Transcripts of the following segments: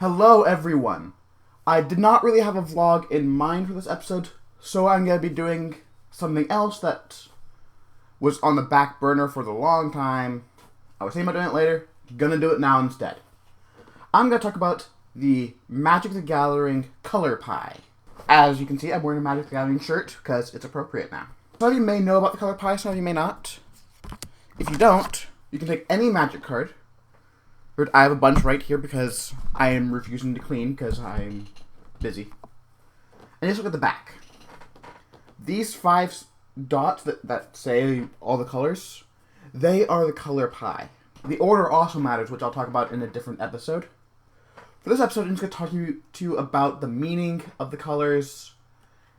Hello everyone! I did not really have a vlog in mind for this episode, so I'm going to be doing something else that was on the back burner for the long time. I was thinking about doing it later, gonna do it now instead. I'm going to talk about the Magic the Gathering Color Pie. As you can see, I'm wearing a Magic the Gathering shirt because it's appropriate now. Some of you may know about the Color Pie, some of you may not. If you don't, you can take any Magic card. I have a bunch right here because I am refusing to clean because I'm busy. And just look at the back. These 5 dots that say all the colors, they are the color pie. The order also matters, which I'll talk about in a different episode. For this episode, I'm just going to talk to you about the meaning of the colors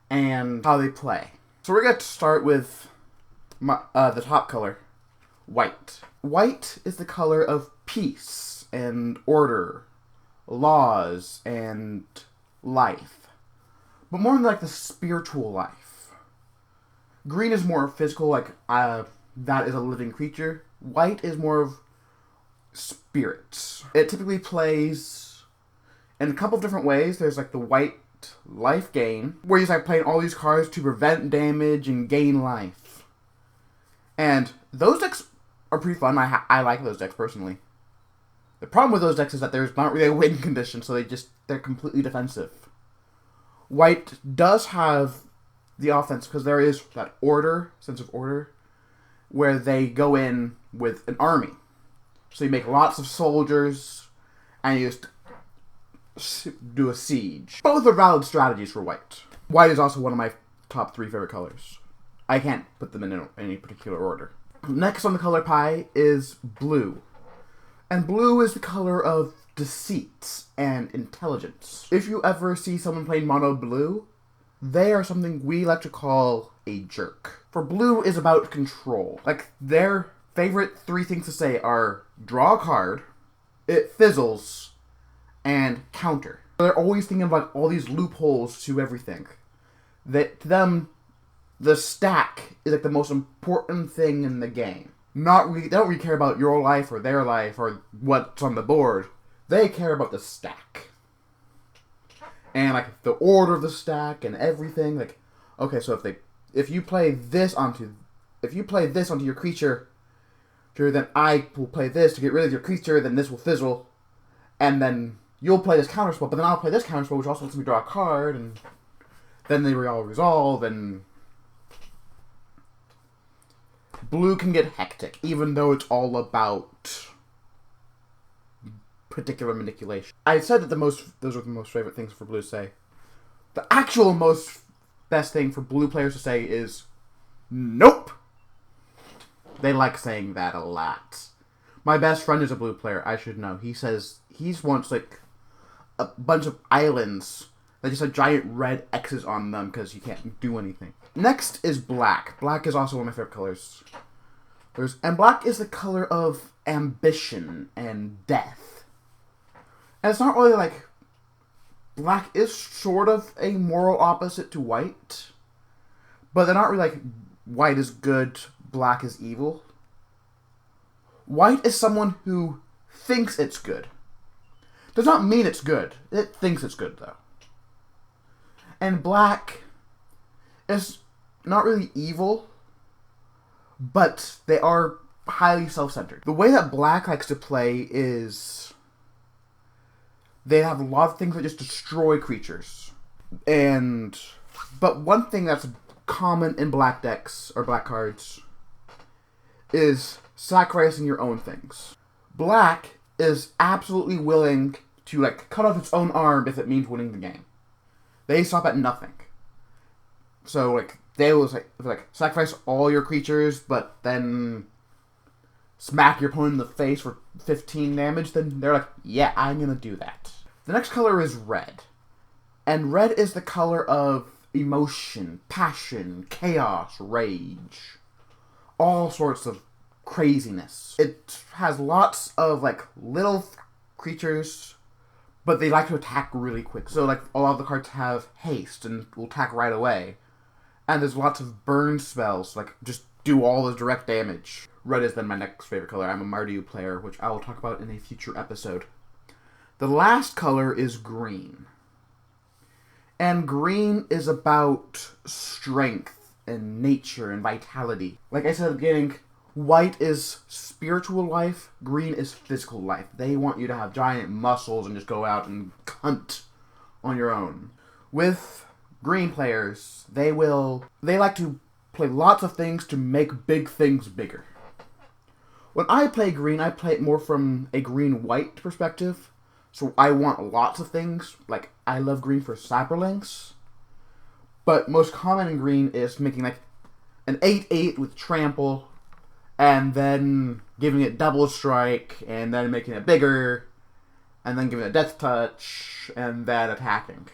and how they play. So we're going to start with the top color, white. White is the color of peace and order, laws, and life. But more than like the spiritual life. Green is more physical, like that is a living creature. White is more of spirits. It typically plays in a couple of different ways. There's like the white life gain, where you're like playing all these cards to prevent damage and gain life. And those decks are pretty fun. I like those decks personally. The problem with those decks is that there's not really a win condition, so they're completely defensive. White does have the offense because there is that sense of order, where they go in with an army. So you make lots of soldiers, and you just do a siege. Both are valid strategies for white. White is also one of my top 3 favorite colors. I can't put them in any particular order. Next on the color pie is blue. And blue is the color of deceit and intelligence. If you ever see someone playing mono blue, they are something we like to call a jerk. For blue is about control. Like, their favorite 3 things to say are draw a card, it fizzles, and counter. They're always thinking of like all these loopholes to everything. To them, the stack is like the most important thing in the game. They don't really care about your life or their life or what's on the board. They care about the stack. And like the order of the stack and everything. Like, okay, so if you play this onto your creature, then I will play this to get rid of your creature, then this will fizzle. And then you'll play this counter spell, but then I'll play this counter spell, which also lets me draw a card, and then they all resolve, and blue can get hectic, even though it's all about particular manipulation. I said that those are the most favorite things for blue to say. The actual best thing for blue players to say is, nope! They like saying that a lot. My best friend is a blue player, I should know. He says he wants like a bunch of islands that just have giant red X's on them because you can't do anything. Next is black. Black is also one of my favorite colors. And black is the color of ambition and death. And it's not really like... Black is sort of a moral opposite to white. But they're not really like white is good, black is evil. White is someone who thinks it's good. Does not mean it's good. It thinks it's good, though. And black is not really evil, but they are highly self-centered. The way that black likes to play is they have a lot of things that just destroy creatures. But one thing that's common in black decks, or black cards, is sacrificing your own things. Black is absolutely willing to like cut off its own arm if it means winning the game. They stop at nothing. So like they will like sacrifice all your creatures, but then smack your opponent in the face for 15 damage. Then they're like, yeah, I'm gonna do that. The next color is red, and red is the color of emotion, passion, chaos, rage, all sorts of craziness. It has lots of like little creatures, but they like to attack really quick. So like a lot of the cards have haste and will attack right away. And there's lots of burn spells, like just do all the direct damage. Red is then my next favorite color. I'm a Mardu player, which I will talk about in a future episode. The last color is green. And green is about strength and nature and vitality. Like I said at the beginning, white is spiritual life, green is physical life. They want you to have giant muscles and just go out and hunt on your own. With green players, they like to play lots of things to make big things bigger. When I play green, I play it more from a green-white perspective. So I want lots of things. Like, I love green for saprolinks. But most common in green is making like an 8/8 with trample, and then giving it double strike, and then making it bigger, and then giving it death touch, and then attacking.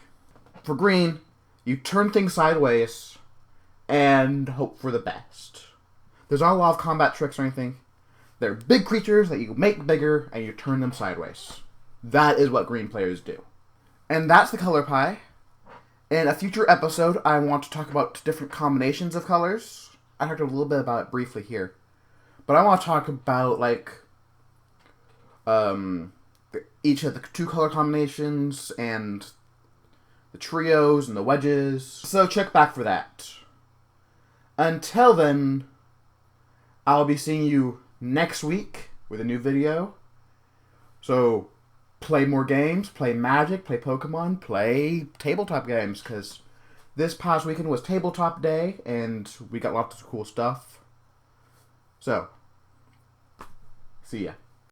For green, you turn things sideways and hope for the best. There's not a lot of combat tricks or anything. They're big creatures that you make bigger, and you turn them sideways. That is what green players do. And that's the color pie. In a future episode, I want to talk about different combinations of colors. I talked a little bit about it briefly here. But I want to talk about, like, each of the 2 color combinations, and the trios, and the wedges. So check back for that. Until then, I'll be seeing you next week with a new video. So play more games, play Magic, play Pokemon, play tabletop games, because this past weekend was tabletop day, and we got lots of cool stuff. So, see ya.